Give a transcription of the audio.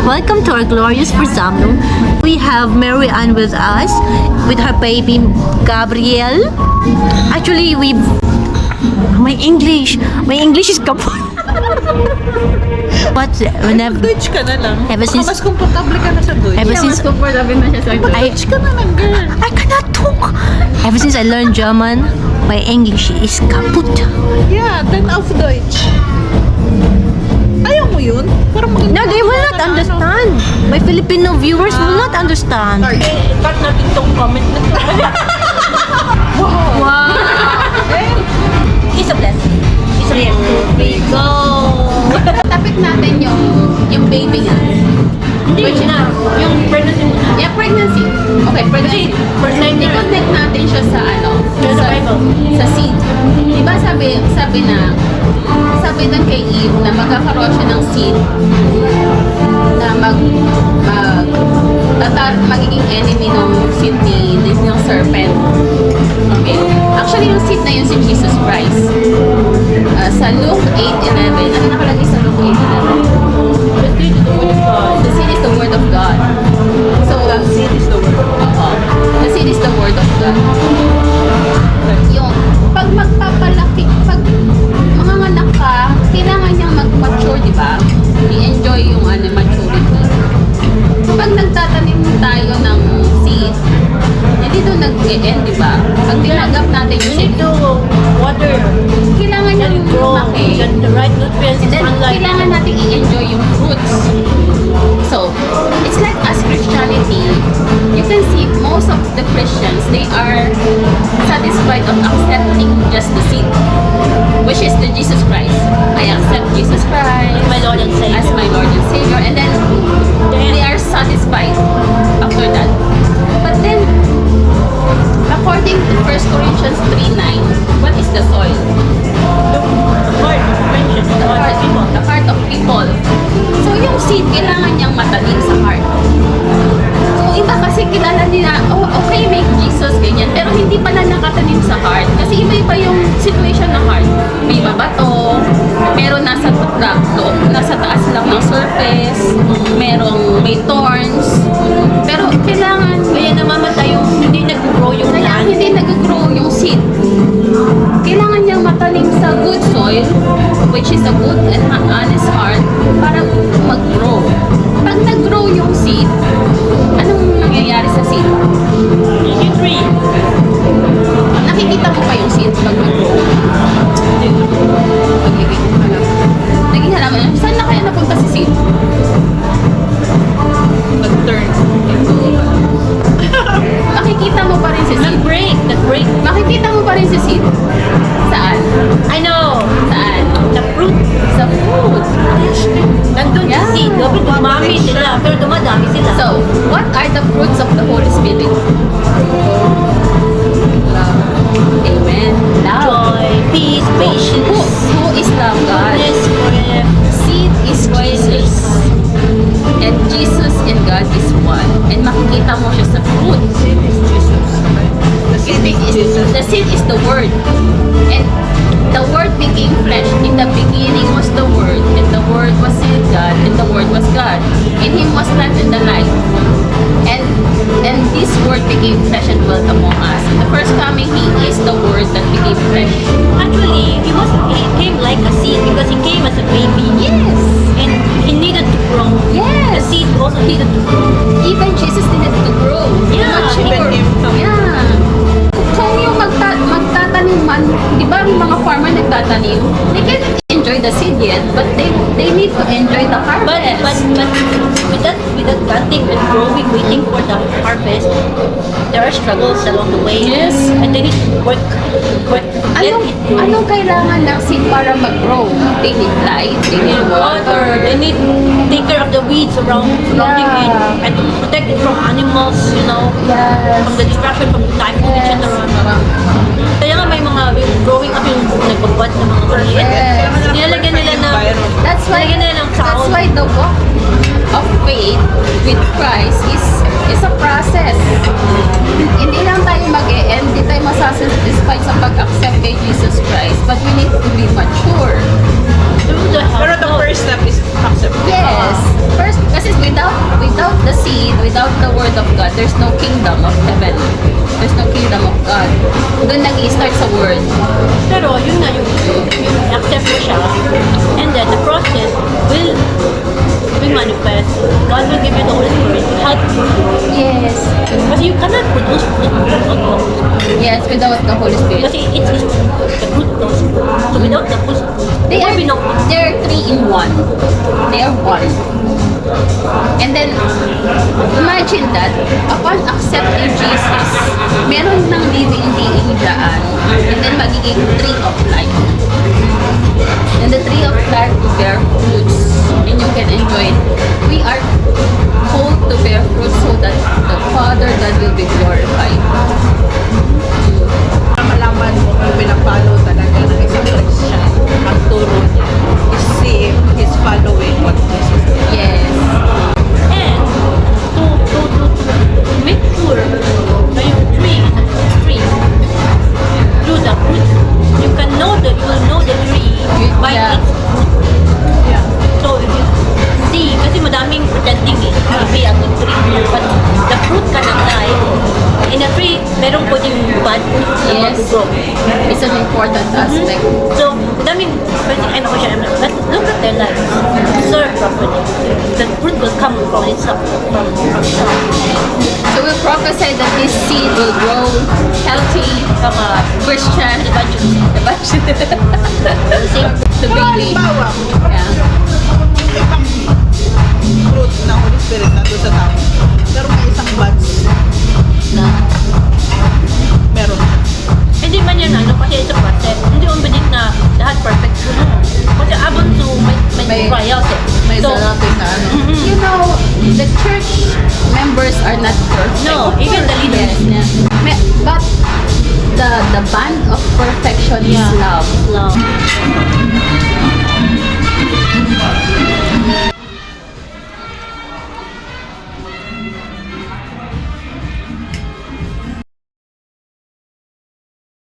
Welcome to our glorious Presamno. We have Mary Ann with us, with her baby Gabriel. Actually, my English is kaput. But whenever Deutsch ka na lang. Ever since- Mas komportable ka na sa Deutsch. ever since comfortable na siya sa Deutsch ka na lang, girl. I cannot talk. Ever since I learned German, my English is kaput. Yeah, then auf Deutsch. Ayaw mo yun? Parang maganda. No, they will not understand. My Filipino viewers will not understand. Cut natin tong comment na to. Wow. It's a blessing. It's a blessing. Go. Tapik natin yung baby niya. Which na, yung pregnancy muna. Yeah, pregnancy. Okay, pregnancy. I-connect natin siya sa sa seed. Diba sabi doon kay Eve na magkakaroon siya ng seed na magiging enemy ng seed ng serpent. Okay? Actually, yung seed na yun si Jesus Christ. Sa Luke 8:11, ano nakalagay sa Luke 8:11? The seed is the word of God. So, the seed is the word of God. The seed is the word of God. Yung, pag magpapalaki, pag manganganak ka, kailangan niyang mag-mature, di ba? I-enjoy yung maturity. Pag nagtatanim tayo ng seed, hindi doon nag-e-end, di ba? Pag tinagap natin yung seed, Water. kailangan niyang lumaki. The right nutrients, And then, kailangan natin i-enjoy yung fruits. So, it's like as Christianity, you can see most of the Christians, they are satisfied of accepting just the seed, which is the Jesus Christ. I accept Jesus Christ My Lord and Savior. as my Lord and Savior, and then they are satisfied after that. But then, according to 1 Corinthians 3:9, what is the soil? The heart of people. So, yung seed, kailangan niyang matanim sa heart. So, iba kasi kilala nila, oh, okay, make Jesus, ganyan. Pero hindi pala nakatanim sa heart. Kasi iba-iba yung situation ng heart. May babato, meron nasa taas lang ng surface, may thorns. Pero kailangan, Kaya namamatay yung hindi nag-grow yung kaya plant. hindi nag-grow yung seed. Kailangan niyang matanim sa good soil, which is a good and honest heart, para mag-grow. Pag nag-grow yung seed, anong nangyayari sa seed? Yung tree. Nakikita mo pa yung seed pag nag-grow? Naging halaman. Saan na kaya napunta si seed? Nag-turn. Makikita mo pa rin si seed. Nag-break. Makikita mo pa rin si seed. Saan? I know. Saan? The fruit. Sa food. Nandun Yeah. si seed. Dapat dumami sila. Pero dumadami sila. So, what are the fruits of the Holy Spirit? Amen. Love. Joy, peace, patience. Who is love, God? Goodness, forever. Seed is Jesus. And Jesus and God is one. And makikita mo siya sa fruit. The seed is Jesus. The seed is Jesus. The seed is the Word. And the Word became flesh. In the beginning was the Word. And the Word was with God. And the Word was God. In Him was life and the light. And this Word became flesh and dwelt among us. In the first coming, He is the Word that became flesh. Actually, he came like a seed because he came as a baby. Yes! And he needed to grow. The Yes! seed also needed to grow. Even Jesus needed to grow. Yeah, Mature. even him. Yeah. Kung yung magtatanim man, di ba yung mga farmer nagtatanim, they cannot enjoy the seed yet, but they need to enjoy the harvest. But with that planting and growing, waiting for the harvest, there are struggles along the way. Yes. And they need to work. Anong kailangan ng seed para mag-grow? They need light, they need water. They need to take care of the weeds surrounding it and protect it from animals, Yes. from the destruction, from the typhoon, etc. Kaya nga may mga growing up yung nagbabad ng mga maliit. Yes. Nilalagyan nila ng That's why the walk of faith with Christ is a process. Hindi lang tayo mag-e-end, hindi tayo masasatisfy sa pag-accept kay Jesus Christ, but we need to be mature. through the help Pero the of first step is accept. Yes. First, kasi without kingdom of heaven. There's no kingdom of God. Doon nag-i-start sa word. Pero yun nga, yung accept mo siya, and then the process will manifest. God will give you the Holy Spirit to help you. Yes. Kasi you cannot produce fruit without the Holy Spirit. Yes, without the Holy Spirit. Kasi it's the fruit of the Spirit. So without the fruit, They there are, will be no fruit. they are three in one. They are one. And then, imagine that, upon accepting Jesus, meron ng living being dyan, and then magiging tree of life. And the tree of life will bear fruits, and you can enjoy it. We are called to bear fruit so that the Father God will be glorified. Malaman mo kung pinapalo talaga ng isang Christian ang turo niya is see if he's following what Jesus did. Yes. And to make sure na yung tree is a tree through the fruit, you will know the tree by Yeah. its fruit. Yeah. So if you see, kasi madaming pretending to be a good tree, but the fruit cannot die. In a tree, merong pwedeng bad fruit na Yes. mag-grow. It's an important aspect. So, madaming pwedeng, ano ko siya, let's look at their lives. Serve properly. The fruit will come from itself. So we prophesy that this seed will grow healthy, Christian, Evangelist. the Pero baby. halimbawa, Yeah. ibang fruit ng Holy Spirit nandun sa tao. Pero may isang buds na meron. Hindi man yan ano, kasi ito kasi, hindi mo binig na lahat perfect fruit. Kasi abon to may May- trials eh. May So, darating na ano. You know, the church members are not perfect. no, even the leaders. Yes, yeah. But the band of perfection is Yeah. love. No.